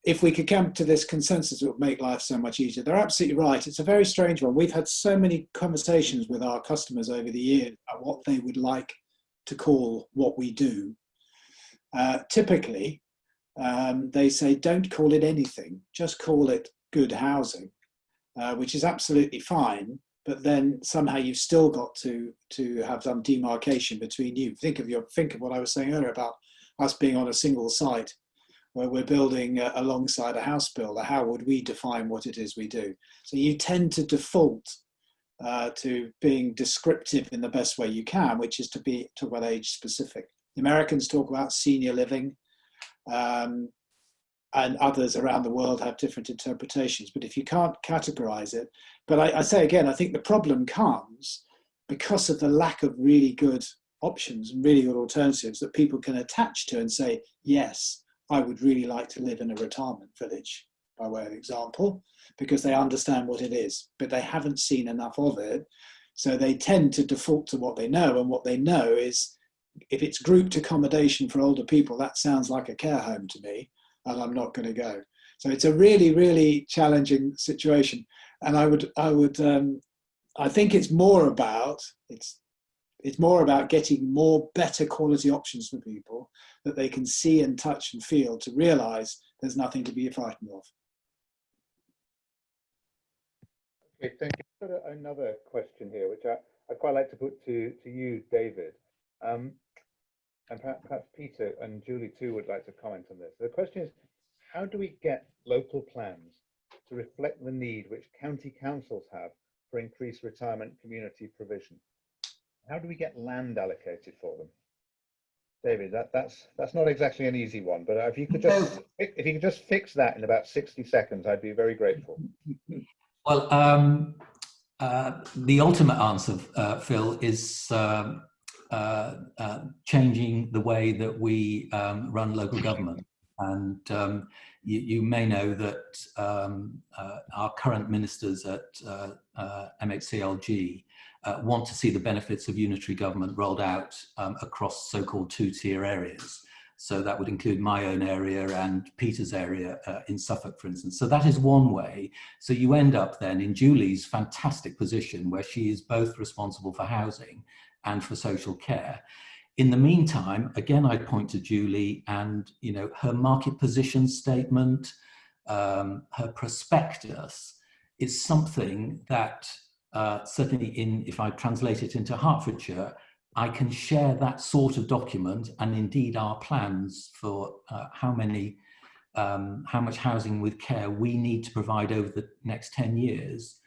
if we could come to this consensus, it would make life so much easier. They're absolutely right. It's a very strange one. We've had so many conversations with our customers over the years about what they would like to call what we do. Typically, they say, don't call it anything, just call it good housing, which is absolutely fine. But then somehow you've still got to have some demarcation between you. Think of what I was saying earlier about us being on a single site where we're building alongside a house builder. How would we define what it is we do? So you tend to default to being descriptive in the best way you can, which is to talk about age specific. The Americans talk about senior living, and others around the world have different interpretations. But if you can't categorize it, but I say again, I think the problem comes because of the lack of really good options and really good alternatives that people can attach to and say, yes, I would really like to live in a retirement village, by way of example, because they understand what it is, but they haven't seen enough of it. So they tend to default to what they know, and what they know is if it's grouped accommodation for older people, that sounds like a care home to me, and I'm not going to go. So it's a really, really challenging situation. And I think it's more about getting more better quality options for people that they can see and touch and feel to realise there's nothing to be frightened of. Okay, thank you. I've got another question here, which I'd quite like to put to you, David. And perhaps Peter and Julie too would like to comment on this. The question is, how do we get local plans to reflect the need which county councils have for increased retirement community provision? How do we get land allocated for them? David, that's not exactly an easy one, but if you could just fix that in about 60 seconds, I'd be very grateful. Well, the ultimate answer, Phil, is changing the way that we run local government. And you may know that our current ministers at MHCLG want to see the benefits of unitary government rolled out across so-called two-tier areas. So that would include my own area and Peter's area in Suffolk, for instance. So that is one way. So you end up then in Julie's fantastic position where she is both responsible for housing and for social care. In the meantime, again, I'd point to Julie and, you know, her market position statement, her prospectus is something that certainly if I translate it into Hertfordshire, I can share that sort of document and indeed our plans for how much housing with care we need to provide over the next 10 years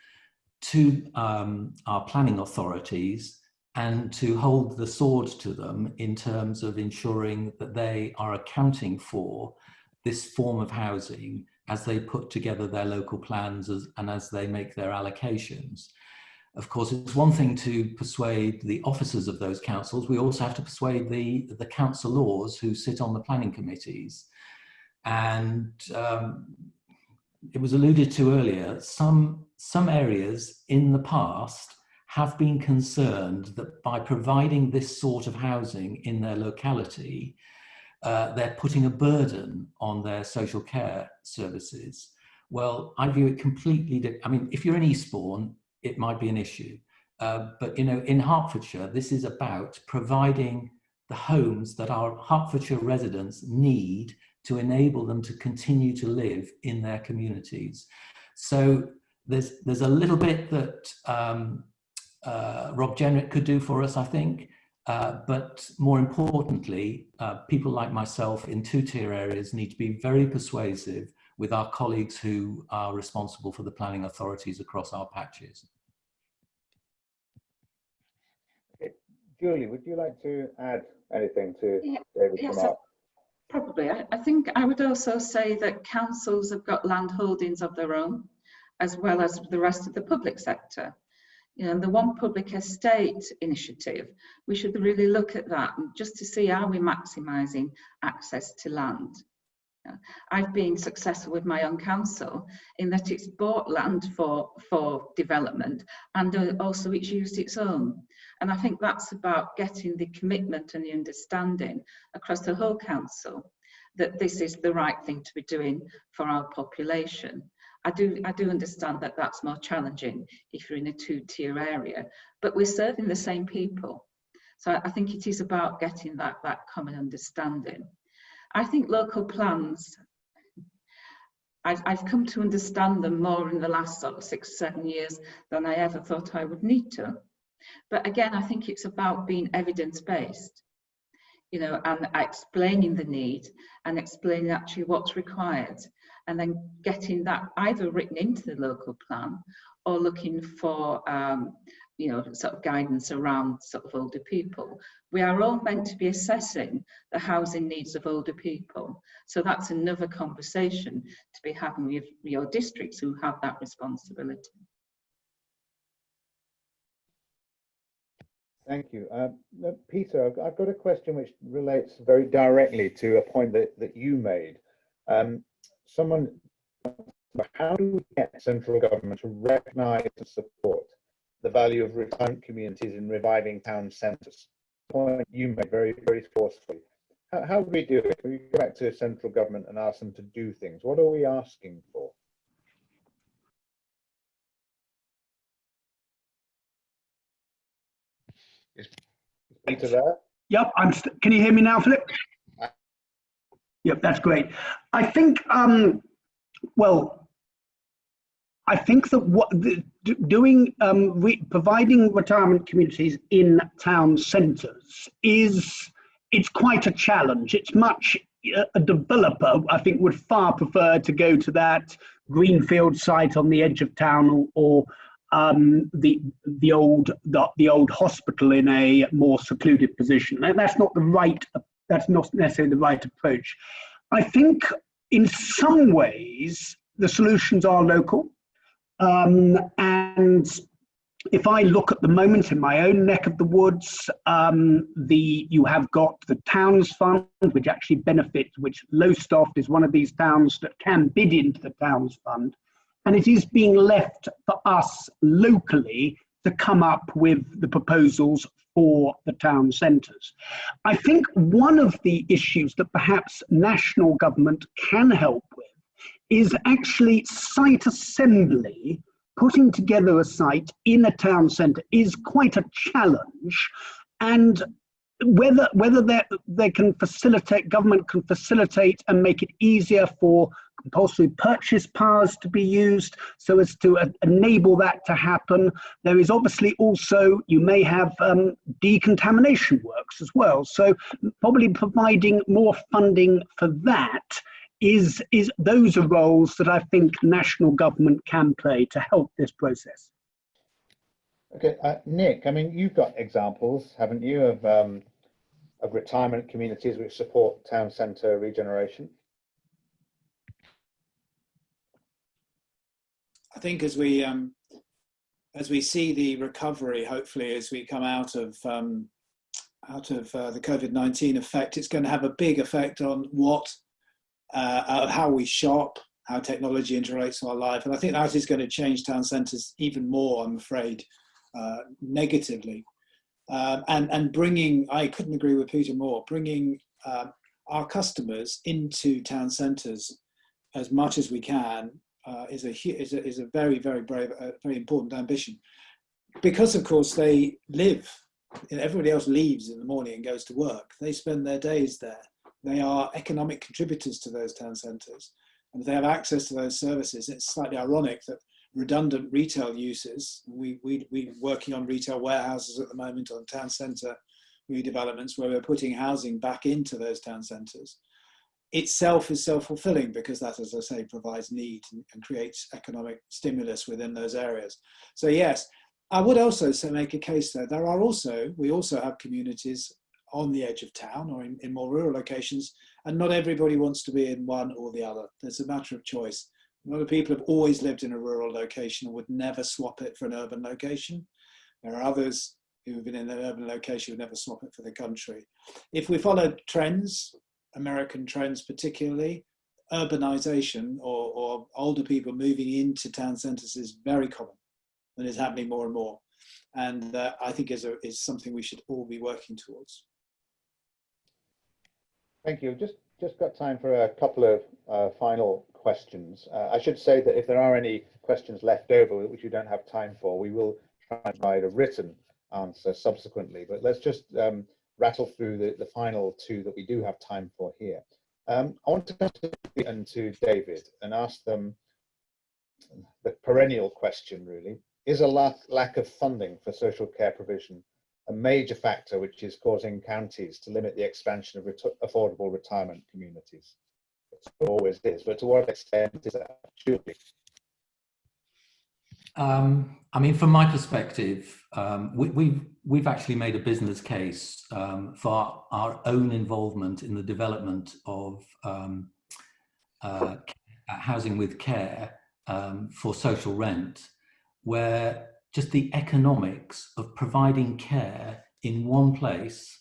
to our planning authorities, and to hold the sword to them in terms of ensuring that they are accounting for this form of housing as they put together their local plans and as they make their allocations. Of course, it's one thing to persuade the officers of those councils. We also have to persuade the councillors who sit on the planning committees. And it was alluded to earlier, some areas in the past have been concerned that by providing this sort of housing in their locality, they're putting a burden on their social care services. Well, I view it completely, I mean, if you're in Eastbourne, it might be an issue. But, you know, in Hertfordshire, this is about providing the homes that our Hertfordshire residents need to enable them to continue to live in their communities. So there's a little bit that Rob Jenrick could do for us, I think. But more importantly, people like myself in two-tier areas need to be very persuasive with our colleagues who are responsible for the planning authorities across our patches. Okay. Julie, would you like to add anything to David's remark? Probably. I think I would also say that councils have got land holdings of their own, as well as the rest of the public sector. You know, the One Public Estate initiative, we should really look at that just to see, are we maximising access to land? I've been successful with my own council in that it's bought land for development, and also it's used its own. And I think that's about getting the commitment and the understanding across the whole council that this is the right thing to be doing for our population. I do understand that that's more challenging if you're in a two-tier area, but we're serving the same people. So I think it is about getting that common understanding. I think local plans, I've come to understand them more in the last sort of 6-7 years than I ever thought I would need to. But again, I think it's about being evidence-based, you know, and explaining the need and explaining actually what's required, and then getting that either written into the local plan or looking for, you know, sort of guidance around sort of older people. We are all meant to be assessing the housing needs of older people. So that's another conversation to be having with your districts who have that responsibility. Thank you. Peter, I've got a question which relates very directly to a point that you made. How do we get central government to recognise and support the value of retirement communities in reviving town centres? point you made very, very forcefully. How do we do it? We go back to central government and ask them to do things. What are we asking for? Is Peter there? Yep, can you hear me now, Philip? Yep, that's great. I think, well, I think that providing retirement communities in town centres it's quite a challenge. It's much, a developer, I think, would far prefer to go to that greenfield site on the edge of town, or the old hospital in a more secluded position. And that's not necessarily the right approach. I think in some ways the solutions are local. And if I look at the moment in my own neck of the woods, you have got the Towns Fund, which actually benefits, which Lowestoft is one of these towns that can bid into the Towns Fund. And it is being left for us locally to come up with the proposals for the town centres. I think one of the issues that perhaps national government can help with is actually site assembly. Putting together a site in a town centre is quite a challenge, and whether they can facilitate, government can facilitate and make it easier for compulsory purchase powers to be used so as to enable that to happen. There is obviously also, you may have decontamination works as well. So probably providing more funding for that is those are roles that I think national government can play to help this process. Okay, Nick, I mean, you've got examples, haven't you, of retirement communities which support town centre regeneration? I think as we see the recovery, hopefully as we come out of the COVID-19 effect, it's going to have a big effect on how we shop, how technology interrelates to our life, and I think that is going to change town centres even more, I'm afraid, negatively. And bringing, I couldn't agree with Peter more, bringing our customers into town centres as much as we can is a very, very brave, very important ambition. Because of course they live, everybody else leaves in the morning and goes to work. They spend their days there. They are economic contributors to those town centres, and if they have access to those services, it's slightly ironic that redundant retail uses, we're working on retail warehouses at the moment, on town centre redevelopments where we're putting housing back into those town centres, itself is self-fulfilling, because that, as I say, provides need and creates economic stimulus within those areas. So yes, I would also make a case that we also have communities on the edge of town or in more rural locations, and not everybody wants to be in one or the other. There's a matter of choice. A lot of people have always lived in a rural location and would never swap it for an urban location. There are others who have been in an urban location who would never swap it for the country. If we follow trends, American trends particularly, urbanization or older people moving into town centres is very common and is happening more and more. And I think is something we should all be working towards. Thank you. Just got time for a couple of final questions. I should say that if there are any questions left over which you don't have time for, we will try and provide a written answer subsequently. But let's just rattle through the final two that we do have time for here. I want to come to David and ask them the perennial question, really. Is a lack of funding for social care provision a major factor which is causing counties to limit the expansion of affordable retirement communities? It always is, but to what extent is that? Surely. I mean, from my perspective, we've actually made a business case for our own involvement in the development of housing with care for social rent, where just the economics of providing care in one place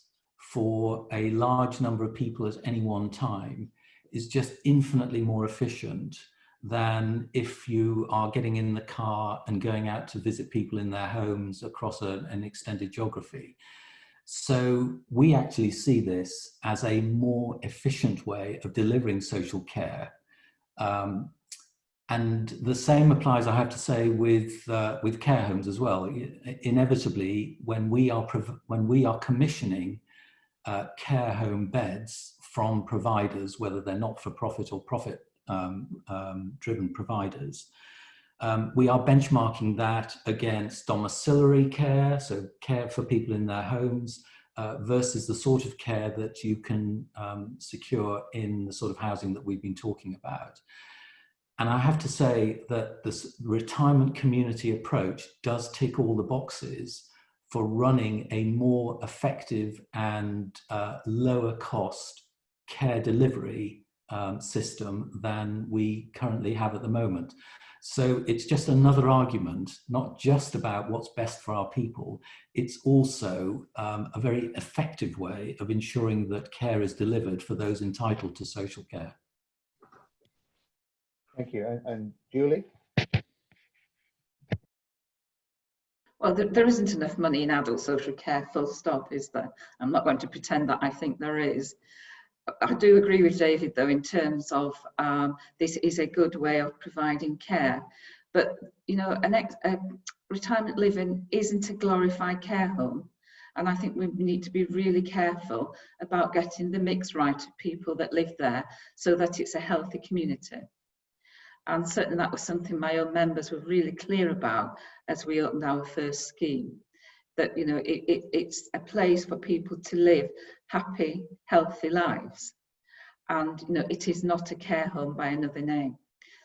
for a large number of people at any one time is just infinitely more efficient than if you are getting in the car and going out to visit people in their homes across an extended geography. So we actually see this as a more efficient way of delivering social care. And the same applies, I have to say, with care homes as well. Inevitably, when we are commissioning care home beds from providers, whether they're not-for-profit or profit-driven providers, we are benchmarking that against domiciliary care, so care for people in their homes, versus the sort of care that you can secure in the sort of housing that we've been talking about. And I have to say that this retirement community approach does tick all the boxes for running a more effective and lower cost care delivery system than we currently have at the moment. So it's just another argument, not just about what's best for our people, it's also a very effective way of ensuring that care is delivered for those entitled to social care. Thank you. And Julie? Well, there isn't enough money in adult social care, full stop, is there? I'm not going to pretend that I think there is. I do agree with David, though, in terms of this is a good way of providing care. But, you know, retirement living isn't a glorified care home. And I think we need to be really careful about getting the mix right of people that live there so that it's a healthy community. And certainly that was something my own members were really clear about as we opened our first scheme, that, you know, it's a place for people to live happy, healthy lives. And, you know, it is not a care home by another name.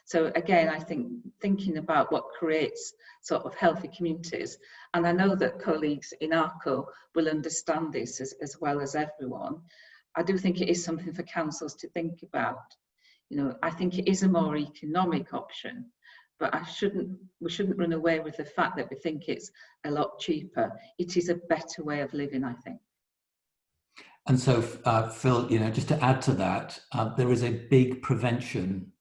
So again, I think thinking about what creates sort of healthy communities, and I know that colleagues in ARCO will understand this as well as everyone, I do think it is something for councils to think about. You know, I think it is a more economic option, but we shouldn't run away with the fact that we think it's a lot cheaper. It is a better way of living, I think. And so, Phil, you know, just to add to that, there is a big prevention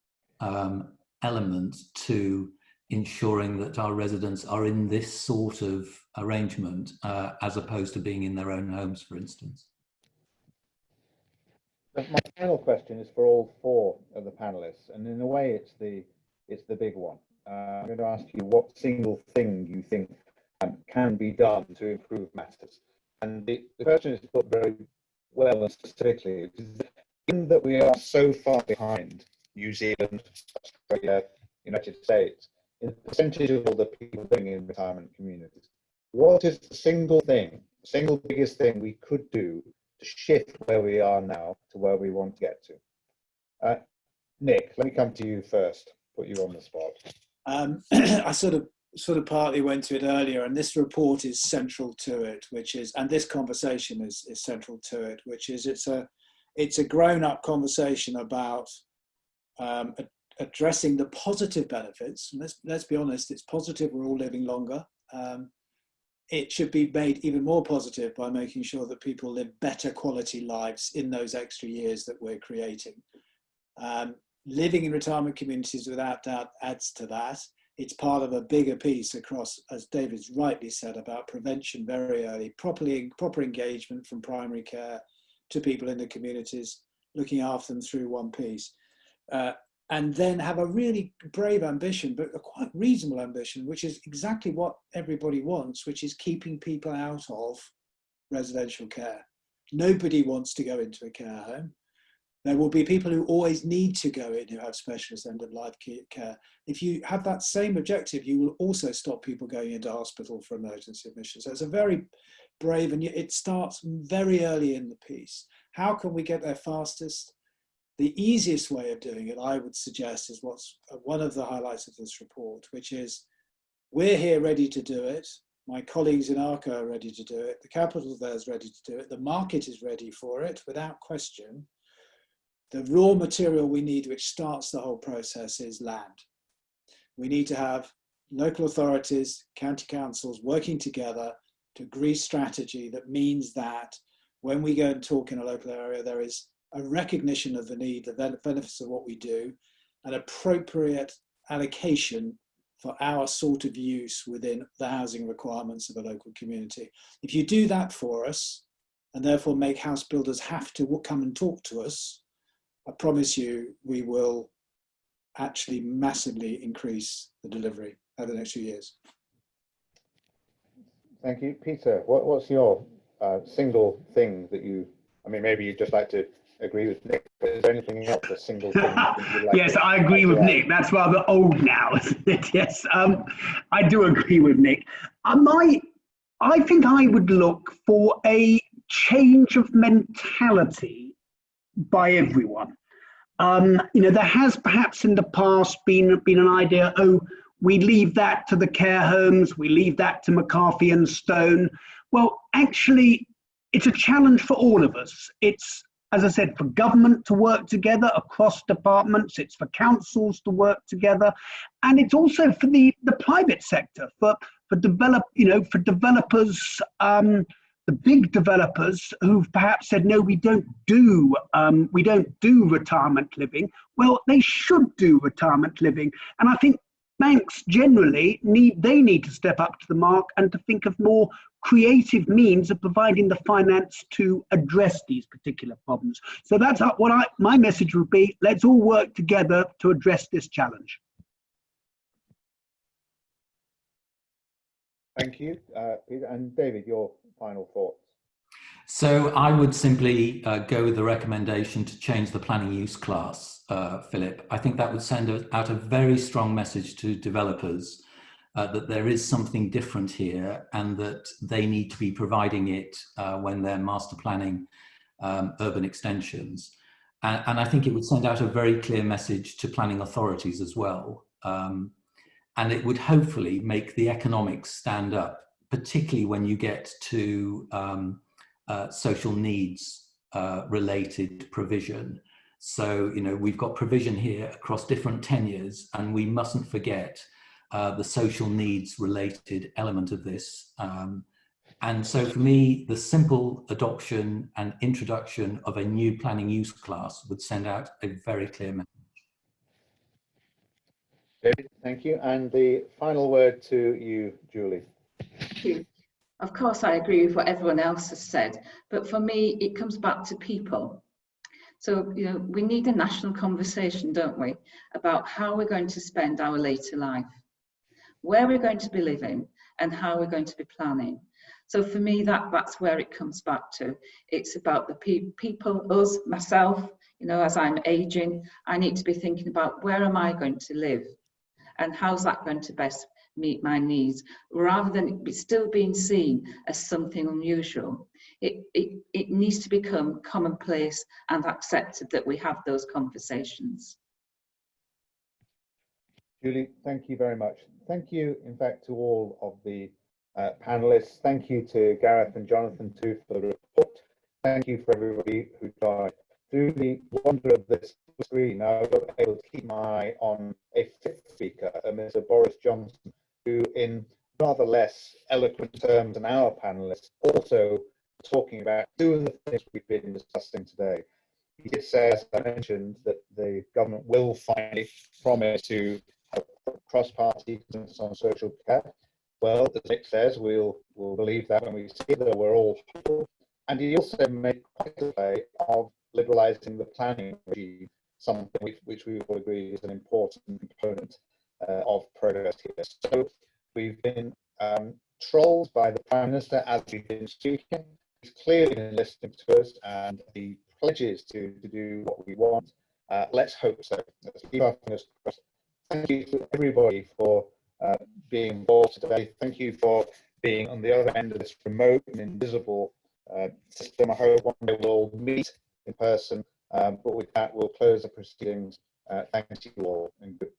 element to ensuring that our residents are in this sort of arrangement, as opposed to being in their own homes, for instance. My final question is for all four of the panelists, and in a way it's the big one. I'm going to ask you what single thing you think can be done to improve matters. And the question is put very well and specifically, given that we are so far behind New Zealand, Australia, United States, in the percentage of all the people living in retirement communities, what is the single biggest thing we could do to shift where we are now to where we want to get to? Nick, let me come to you first, put you on the spot. I sort of partly went to it earlier, and this report is central to it, which is, and this conversation is central to it, which is it's a grown-up conversation about addressing the positive benefits. And let's be honest, it's positive we're all living longer. It should be made even more positive by making sure that people live better quality lives in those extra years that we're creating. Living in retirement communities, without doubt, adds to that. It's part of a bigger piece across, as David's rightly said, about prevention very early, proper engagement from primary care to people in the communities, looking after them through one piece. And then have a really brave ambition, but a quite reasonable ambition, which is exactly what everybody wants, which is keeping people out of residential care. Nobody wants to go into a care home. There will be people who always need to go in who have specialist end-of-life care. If you have that same objective, you will also stop people going into hospital for emergency admission. So it's a very brave, and it starts very early in the piece. How can we get there fastest? The easiest way of doing it, I would suggest, is what's one of the highlights of this report, which is we're here ready to do it. My colleagues in ARCO are ready to do it. The capital there is ready to do it. The market is ready for it, without question. The raw material we need, which starts the whole process, is land. We need to have local authorities, county councils working together to agree strategy that means that when we go and talk in a local area, there is a recognition of the need, the benefits of what we do, an appropriate allocation for our sort of use within the housing requirements of a local community. If you do that for us, and therefore make house builders have to come and talk to us, I promise you we will actually massively increase the delivery over the next few years. Thank you. Peter, what's your single thing that you, I mean, maybe you'd just like to agree with Nick, but is there anything else, a single thing that you'd like Yes, to I agree with add? Nick. That's rather old now, isn't it? Yes, I do agree with Nick. I think I would look for a change of mentality by everyone. There has perhaps in the past been an idea, oh, we leave that to the care homes, we leave that to McCarthy and Stone. Well, actually, it's a challenge for all of us. It's, as I said, for government to work together across departments, it's for councils to work together, and it's also for the private sector, for developers, the big developers who've perhaps said, no, we don't do retirement living. Well, they should do retirement living. And I think banks generally need to step up to the mark and to think of more creative means of providing the finance to address these particular problems. So that's what my message would be. Let's all work together to address this challenge. Thank you, Peter. And David, your final thoughts. So I would simply go with the recommendation to change the planning use class, Philip. I think that would send out a very strong message to developers that there is something different here and that they need to be providing it when they're master planning urban extensions. And I think it would send out a very clear message to planning authorities as well. And it would hopefully make the economics stand up, particularly when you get to social needs related provision. So, we've got provision here across different tenures, and we mustn't forget the social needs related element of this. And so for me, the simple adoption and introduction of a new planning use class would send out a very clear message. David, thank you. And the final word to you, Julie. Thank you. Of course, I agree with what everyone else has said, but for me, it comes back to people. So, we need a national conversation, don't we, about how we're going to spend our later life, where we're going to be living, and how we're going to be planning. So for me, that's where it comes back to. It's about the people, us, myself, as I'm aging, I need to be thinking about where am I going to live and how's that going to best meet my needs, rather than it still being seen as something unusual. It needs to become commonplace and accepted that we have those conversations. Julie, thank you very much. Thank you, in fact, to all of the panelists. Thank you to Gareth and Jonathan too for the report. Thank you for everybody who joined. Through the wonder of this screen, I was able to keep my eye on a fifth speaker, Mr. Boris Johnson, who in rather less eloquent terms than our panelists, also talking about doing the things we've been discussing today. He did say, as I mentioned, that the government will finally promise to have cross-party consensus on social care. Well, as Nick says, we'll believe that when we see that we're all hopeful. And he also made quite a play of liberalising the planning regime, something which we all agree is an important component of progress here. So we've been trolled by the Prime Minister as we've been speaking. He's clearly been listening to us, and he pledges to do what we want. Let's hope so. Let's keep our fingers crossed. Thank you to everybody for being involved today. Thank you for being on the other end of this remote and invisible system. I hope one day we'll meet in person, but with that, we'll close the proceedings. Thank you all, and goodbye.